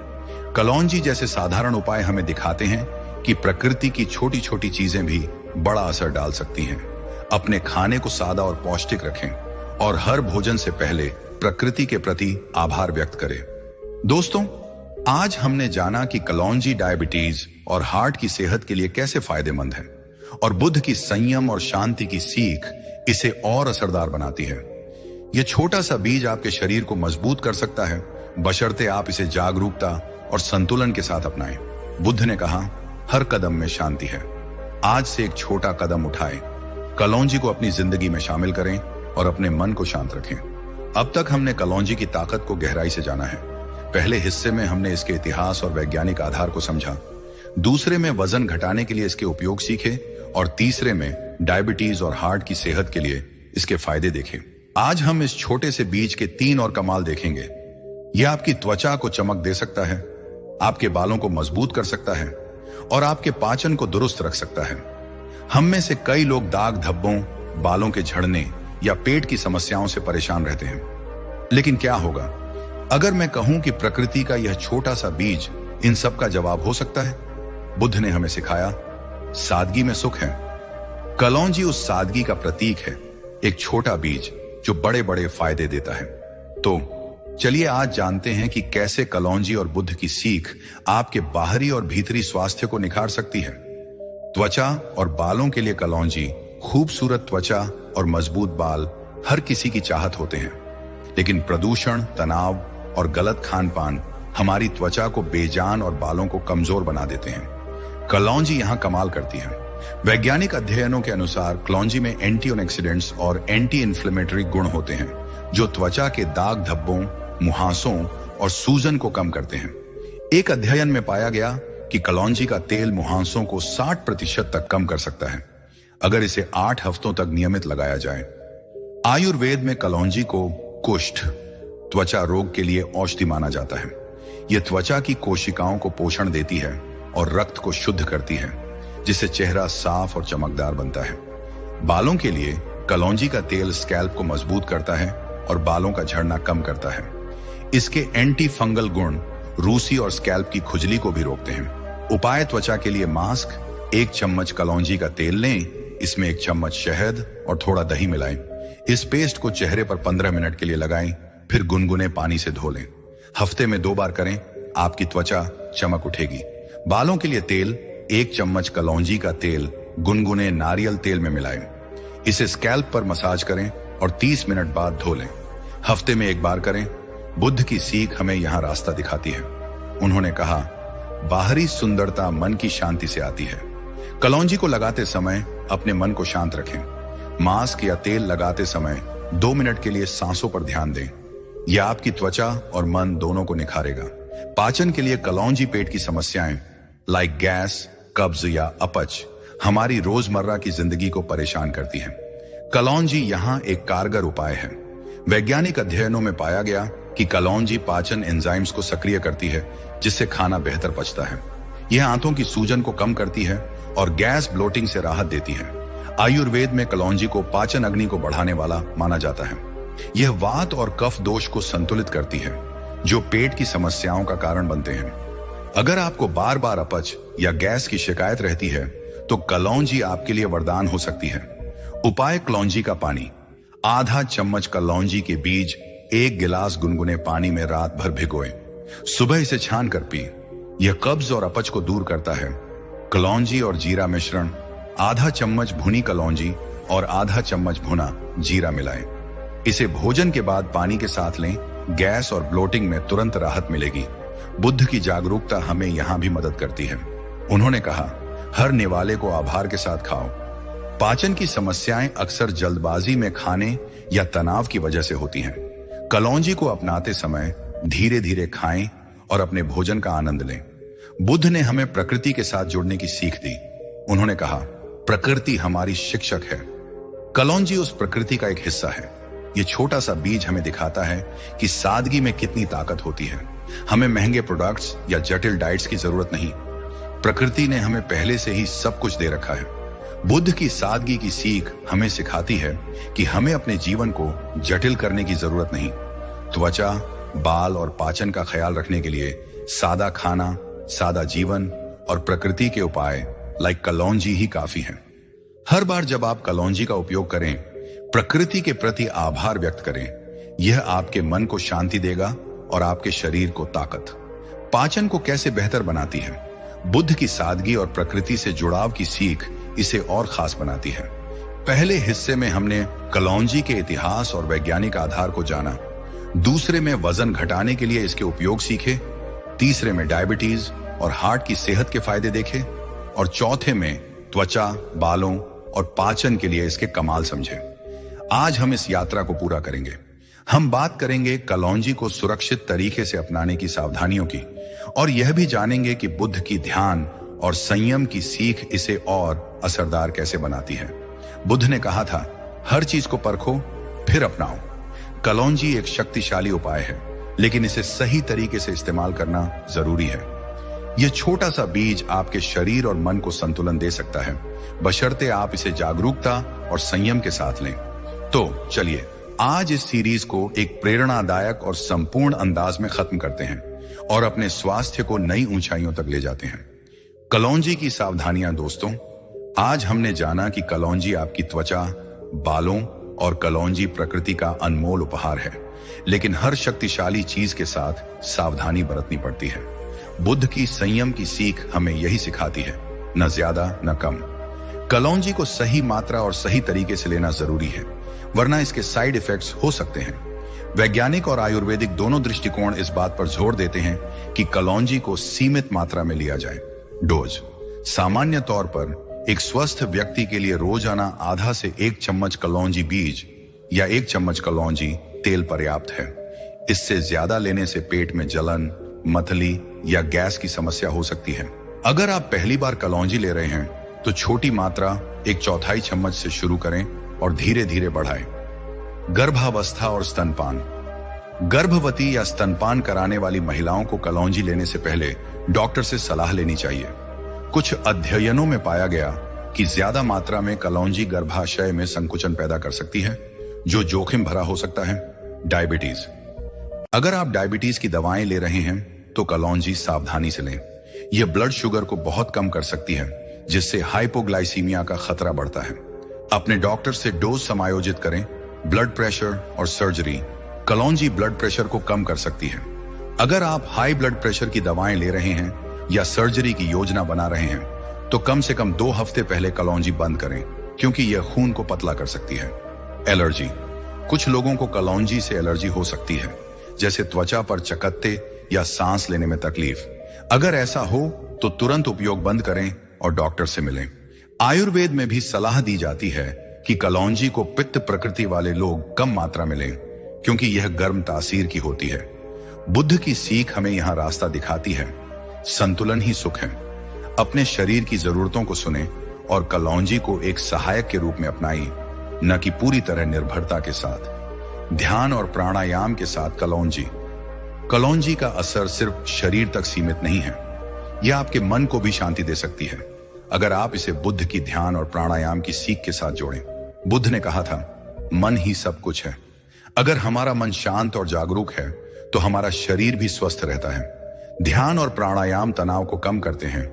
Speaker 1: कलौंजी जैसे साधारण उपाय हमें दिखाते हैं कि प्रकृति की छोटी छोटी चीजें भी बड़ा असर डाल सकती हैं। अपने खाने को सादा और पौष्टिक रखें और हर भोजन से पहले प्रकृति के प्रति आभार व्यक्त करें। दोस्तों, आज हमने जाना कि कलौंजी डायबिटीज और हार्ट की सेहत के लिए कैसे फायदेमंद है और बुद्ध की संयम और शांति की सीख इसे और असरदार बनाती है। यह छोटा सा बीज आपके शरीर को मजबूत कर सकता है, बशर्ते आप इसे जागरूकता और संतुलन के साथ अपनाएं। बुद्ध ने कहा, हर कदम में शांति है। आज से एक छोटा कदम उठाएं, कलौंजी को अपनी जिंदगी में शामिल करें और अपने मन को शांत रखें। अब तक हमने कलौंजी की ताकत को गहराई से जाना है। पहले हिस्से में हमने इसके इतिहास और वैज्ञानिक आधार को समझा, दूसरे में वजन घटाने के लिए इसके उपयोग सीखे और तीसरे में डायबिटीज और हार्ट की सेहत के लिए इसके फायदे देखे। आज हम इस छोटे से बीज के 3 और कमाल देखेंगे। यह आपकी त्वचा को चमक दे सकता है, आपके बालों को मजबूत कर सकता है और आपके पाचन को दुरुस्त रख सकता है। हम में से कई लोग दाग धब्बों, बालों के झड़ने या पेट की समस्याओं से परेशान रहते हैं। लेकिन क्या होगा अगर मैं कहूं कि प्रकृति का यह छोटा सा बीज इन सब का जवाब हो सकता है? बुद्ध ने हमें सिखाया, सादगी में सुख है। कलौंजी उस सादगी का प्रतीक है, एक छोटा बीज जो बड़े बड़े फायदे देता है। तो चलिए आज जानते हैं कि कैसे कलौंजी और बुद्ध की सीख आपके बाहरी और भीतरी स्वास्थ्य को निखार सकती है। त्वचा और बालों के लिए कलौंजी, खूबसूरत त्वचा और मजबूत बाल हर किसी की चाहत होते हैं, लेकिन प्रदूषण, तनाव और गलत खान पान हमारी त्वचा को बेजान और बालों को कमजोर बना देते हैं। कलौंजी यहां कमाल करती है। वैज्ञानिक अध्ययनों के अनुसार कलौंजी में एंटीऑक्सीडेंट्स और एंटी इन्फ्लेमेटरी गुण होते हैं, जो त्वचा के दाग धब्बों, मुहासों और सूजन को कम करते हैं। एक अध्ययन में पाया गया कि कलौंजी का तेल मुहासों को 60% तक कम कर सकता है, अगर इसे 8 हफ्तों तक नियमित लगाया जाए। आयुर्वेद में कलौंजी को कुष्ठ, त्वचा रोग के लिए औषधि माना जाता है। यह त्वचा की कोशिकाओं को पोषण देती है और रक्त को शुद्ध करती है, जिससे चेहरा साफ और चमकदार बनता है। बालों के लिए कलौंजी का तेल स्कैल्प को मजबूत करता है और बालों का झड़ना कम करता है। इसके एंटी फंगल गुण रूसी और स्कैल्प की खुजली को भी रोकते हैं। उपाय त्वचा के लिए मास्क, 1 चम्मच कलौंजी का तेल लें, इसमें 1 चम्मच शहद और थोड़ा दही मिलाएं। इस पेस्ट को चेहरे पर 15 मिनट के लिए लगाएं, फिर गुनगुने पानी से धो लें। हफ्ते में 2 बार करें, आपकी त्वचा चमक उठेगी। बालों के लिए तेल, 1 चम्मच कलौंजी का तेल गुनगुने नारियल तेल में मिलाएं। इसे स्कैल्प पर मसाज करें और 30 मिनट बाद धो लें। हफ्ते में 1 बार करें। बुद्ध की सीख हमें यहां रास्ता दिखाती है। उन्होंने कहा, बाहरी सुंदरता मन की शांति से आती है। कलौंजी को लगाते समय अपने मन को शांत रखें। मास्क या तेल लगाते समय 2 मिनट के लिए सांसों पर ध्यान दें। यह आपकी त्वचा और मन दोनों को निखारेगा। पाचन के लिए कलौंजी पेट की समस्याएं लाइक गैस, कब्ज या अपच हमारी रोजमर्रा की जिंदगी को परेशान करती हैं। कलौंजी यहां एक कारगर उपाय है। वैज्ञानिक अध्ययनों में पाया गया कि कलौंजी पाचन एंजाइम्स को सक्रिय करती है, जिससे खाना बेहतर पचता है। यह आंतों की सूजन को कम करती है और गैस ब्लोटिंग से राहत देती है। आयुर्वेद में कलौंजी को पाचन अग्नि को बढ़ाने वाला माना जाता है। यह वात और कफ दोष को संतुलित करती है, जो पेट की समस्याओं का कारण बनते हैं। अगर आपको बार बार अपच या गैस की शिकायत रहती है तो कलौंजी आपके लिए वरदान हो सकती है। उपाय: कलौंजी का पानी। आधा चम्मच कलौंजी के बीज 1 गिलास गुनगुने पानी में रात भर भिगोए, सुबह इसे छान कर पी। यह कब्ज और अपच को दूर करता है। कलौंजी और जीरा मिश्रण: आधा चम्मच भुनी कलौंजी और आधा चम्मच भुना जीरा मिलाएं। इसे भोजन के बाद पानी के साथ लें। गैस और ब्लोटिंग में तुरंत राहत मिलेगी। बुद्ध की जागरूकता हमें यहां भी मदद करती है। उन्होंने कहा, हर निवाले को आभार के साथ खाओ। पाचन की समस्याएं अक्सर जल्दबाजी में खाने या तनाव की वजह से होती हैं। कलौंजी को अपनाते समय धीरे धीरे खाएं और अपने भोजन का आनंद लें। बुद्ध ने हमें प्रकृति के साथ जुड़ने की सीख दी। उन्होंने कहा, प्रकृति हमारी शिक्षक है। कलौंजी उस प्रकृति का एक हिस्सा है। यह छोटा सा बीज हमें दिखाता है कि सादगी में कितनी ताकत होती है। हमें महंगे प्रोडक्ट्स या जटिल डाइट्स की जरूरत नहीं। प्रकृति ने हमें पहले से ही सब कुछ दे रखा है। बुद्ध की सादगी की सीख हमें सिखाती है कि हमें अपने जीवन को जटिल करने की जरूरत नहीं। त्वचा, बाल और पाचन का ख्याल रखने के लिए सादा खाना, सादा जीवन और प्रकृति के उपाय लाइक कलौंजी ही काफी हैं। हर बार जब आप कलौंजी का उपयोग करें, प्रकृति के प्रति आभार व्यक्त करें। यह आपके मन को शांति देगा और आपके शरीर को ताकत। पाचन को कैसे बेहतर बनाती है? बुद्ध की सादगी और प्रकृति से जुड़ाव की सीख इसे और खास बनाती है। पहले हिस्से में हमने कलौंजी के इतिहास और वैज्ञानिक आधार को जाना। दूसरे में वजन घटाने के लिए इसके उपयोग सीखे। तीसरे में डायबिटीज और हार्ट की सेहत के फायदे देखे। और चौथे में त्वचा, बालों और पाचन के लिए इसके कमाल समझे। आज हम इस यात्रा को पूरा करेंगे। हम बात करेंगे कलौंजी को सुरक्षित तरीके से अपनाने की सावधानियों की, और यह भी जानेंगे कि बुद्ध की ध्यान और संयम की सीख इसे और असरदार कैसे बनाती है। बुद्ध ने कहा था, हर चीज को परखो फिर अपनाओ। कलौंजी एक शक्तिशाली उपाय है, लेकिन इसे सही तरीके से इस्तेमाल करना जरूरी है। यह छोटा सा बीज आपके शरीर और मन को संतुलन दे सकता है, बशर्ते आप इसे जागरूकता और संयम के साथ लें। तो चलिए आज इस सीरीज को एक प्रेरणादायक और संपूर्ण अंदाज में खत्म करते हैं और अपने स्वास्थ्य को नई ऊंचाइयों तक ले जाते हैं। कलौंजी की सावधानियां। दोस्तों, आज हमने जाना कि कलौंजी आपकी त्वचा, बालों और कलौंजी प्रकृति का अनमोल उपहार है, लेकिन हर शक्तिशाली चीज के साथ सावधानी बरतनी पड़ती है। बुद्ध की संयम की सीख हमें यही सिखाती है, न ज्यादा न कम। कलौंजी को सही मात्रा और सही तरीके से लेना जरूरी है, वरना इसके साइड इफेक्ट्स हो सकते हैं। वैज्ञानिक और आयुर्वेदिक दोनों दृष्टिकोण इस बात पर जोर देते हैं कि कलौंजी को सीमित मात्रा में लिया जाए। डोज: सामान्य तौर पर एक स्वस्थ व्यक्ति के लिए रोजाना आधा से 1 चम्मच कलौंजी बीज या 1 चम्मच कलौंजी तेल पर्याप्त है। इससे ज्यादा लेने से पेट में जलन, मतली या गैस की समस्या हो सकती है। अगर आप पहली बार कलौंजी ले रहे हैं तो छोटी मात्रा 1/4 चम्मच से शुरू करें और धीरे धीरे बढ़ाएं। गर्भावस्था और स्तनपान: गर्भवती या स्तनपान कराने वाली महिलाओं को कलौंजी लेने से पहले डॉक्टर से सलाह लेनी चाहिए। कुछ अध्ययनों में पाया गया कि ज्यादा मात्रा में कलौंजी गर्भाशय में संकुचन पैदा कर सकती है, जो जोखिम भरा हो सकता है। डायबिटीज: अगर आप डायबिटीज की दवाएं ले रहे हैं तो कलौंजी सावधानी से लें। यह ब्लड शुगर को बहुत कम कर सकती है, जिससे हाइपोग्लाइसीमिया का खतरा बढ़ता है। अपने डॉक्टर से डोज समायोजित करें। ब्लड प्रेशर और सर्जरी: कलौंजी ब्लड प्रेशर को कम कर सकती है। अगर आप हाई ब्लड प्रेशर की दवाएं ले रहे हैं या सर्जरी की योजना बना रहे हैं तो कम से कम 2 हफ्ते पहले कलौंजी बंद करें, क्योंकि यह खून को पतला कर सकती है। एलर्जी: कुछ लोगों को कलौंजी से एलर्जी हो सकती है, जैसे त्वचा पर चकत्ते या सांस लेने में तकलीफ। अगर ऐसा हो तो तुरंत उपयोग बंद करें और डॉक्टर से मिलें। आयुर्वेद में भी सलाह दी जाती है कि कलौंजी को पित्त प्रकृति वाले लोग कम मात्रा में लें, क्योंकि यह गर्म तासीर की होती है। बुद्ध की सीख हमें यहां रास्ता दिखाती है, संतुलन ही सुख है। अपने शरीर की जरूरतों को सुने और कलौंजी को एक सहायक के रूप में अपनाइए, न कि पूरी तरह निर्भरता के साथ। ध्यान और प्राणायाम के साथ कलौंजी कलौंजी का असर सिर्फ शरीर तक सीमित नहीं है, यह आपके मन को भी शांति दे सकती है अगर आप इसे बुद्ध की ध्यान और प्राणायाम की सीख के साथ जोड़ें। बुद्ध ने कहा था, मन ही सब कुछ है। अगर हमारा मन शांत और जागरूक है तो हमारा शरीर भी स्वस्थ रहता है। ध्यान और प्राणायाम तनाव को कम करते हैं,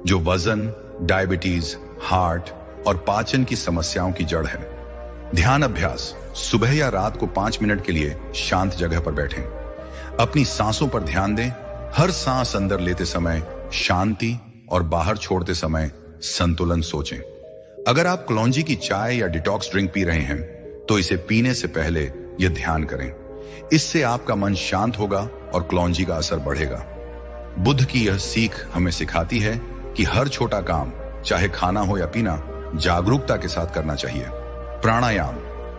Speaker 1: जो वजन, डायबिटीज, हार्ट और पाचन की समस्याओं की जड़ है। ध्यान अभ्यास: सुबह या रात को 5 मिनट के लिए शांत जगह पर बैठें। अपनी सांसों पर ध्यान दें। हर सांस अंदर लेते समय शांति और बाहर छोड़ते समय संतुलन सोचें। अगर आप कलौंजी की चाय या डिटॉक्स ड्रिंक पी रहे हैं तो इसे पीने से पहले यह ध्यान करें। इससे आपका मन शांत होगा और कलौंजी का असर बढ़ेगा। बुद्ध की यह सीख हमें सिखाती है कि हर छोटा काम, चाहे खाना हो या पीना, जागरूकता के साथ करना चाहिए। प्राणायाम: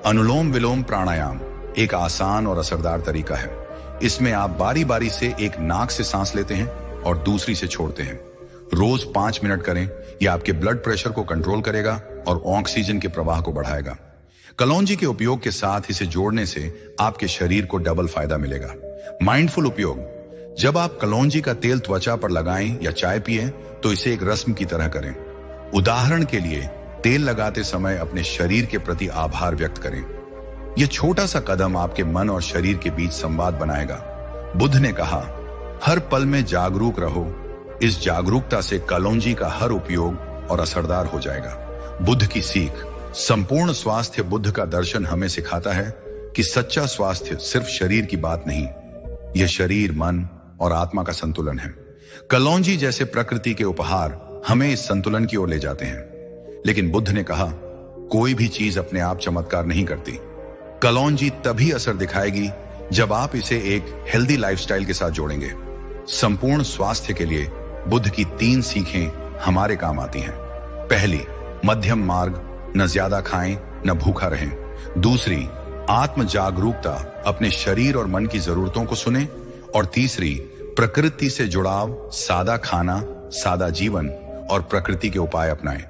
Speaker 1: अनुलोम विलोम प्राणायाम एक आसान और असरदार तरीका है। इसमें आप बारी बारी से एक नाक से सांस लेते हैं और दूसरी से छोड़ते हैं। रोज 5 मिनट करें। यह आपके ब्लड प्रेशर को कंट्रोल करेगा और ऑक्सीजन के प्रवाह को बढ़ाएगा। कलौंजी के उपयोग के साथ इसे जोड़ने से आपके शरीर को डबल फायदा मिलेगा। माइंडफुल उपयोग: जब आप कलौंजी का तेल त्वचा पर लगाएं या चाय पिएं तो इसे एक रस्म की तरह करें। उदाहरण के लिए, तेल लगाते समय अपने शरीर के प्रति आभार व्यक्त करें। यह छोटा सा कदम आपके मन और शरीर के बीच संवाद बनाएगा। बुद्ध ने कहा, हर पल में जागरूक रहो। इस जागरूकता से कलौंजी का हर उपयोग और असरदार हो जाएगा। बुद्ध की सीख: संपूर्ण स्वास्थ्य। बुद्ध का दर्शन हमें सिखाता है कि सच्चा स्वास्थ्य सिर्फ शरीर की बात नहीं, यह शरीर, मन और आत्मा का संतुलन है। कलौंजी जैसे प्रकृति के उपहार हमें इस संतुलन की ओर ले जाते हैं। लेकिन बुद्ध ने कहा, कोई भी चीज अपने आप चमत्कार नहीं करती। कलौंजी तभी असर दिखाएगी जब आप इसे एक हेल्दी लाइफस्टाइल के साथ जोड़ेंगे। संपूर्ण स्वास्थ्य के लिए बुद्ध की 3 सीखें हमारे काम आती हैं। पहली, मध्यम मार्ग: न ज्यादा खाएं न भूखा रहें। दूसरी, आत्म जागरूकता: अपने शरीर और मन की जरूरतों को सुने। और तीसरी, प्रकृति से जुड़ाव: सादा खाना, सादा जीवन और प्रकृति के उपाय अपनाएं।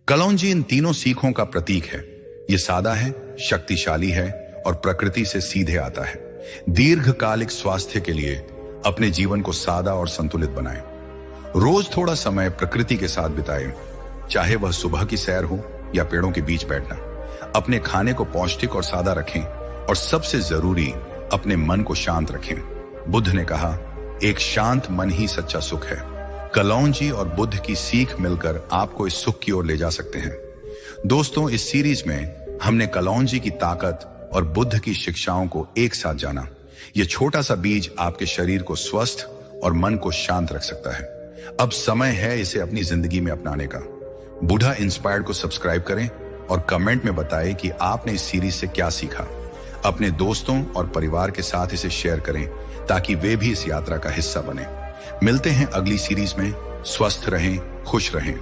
Speaker 1: कलौंजी इन तीनों सीखों का प्रतीक है। यह सादा है, शक्तिशाली है और प्रकृति से सीधे आता है। दीर्घकालिक स्वास्थ्य के लिए अपने जीवन को सादा और संतुलित बनाएं। रोज थोड़ा समय प्रकृति के साथ बिताएं, चाहे वह सुबह की सैर हो या पेड़ों के बीच बैठना। अपने खाने को पौष्टिक और सादा रखें और सबसे जरूरी, अपने मन को शांत रखें। बुद्ध ने कहा, एक शांत मन ही सच्चा सुख है। कलौंजी और बुद्ध की सीख मिलकर आपको इस सुख की ओर ले जा सकते हैं। दोस्तों, इस सीरीज में हमने कलौंजी की ताकत और बुद्ध की शिक्षाओं को एक साथ जाना। यह छोटा सा बीज आपके शरीर को स्वस्थ और मन को शांत रख सकता है। अब समय है इसे अपनी जिंदगी में अपनाने का। बुद्धा इंस्पायर्ड को सब्सक्राइब करें और कमेंट में बताएं कि आपने इस सीरीज से क्या सीखा। अपने दोस्तों और परिवार के साथ इसे शेयर करें ताकि वे भी इस यात्रा का हिस्सा बने। मिलते हैं अगली सीरीज में। स्वस्थ रहें, खुश रहें।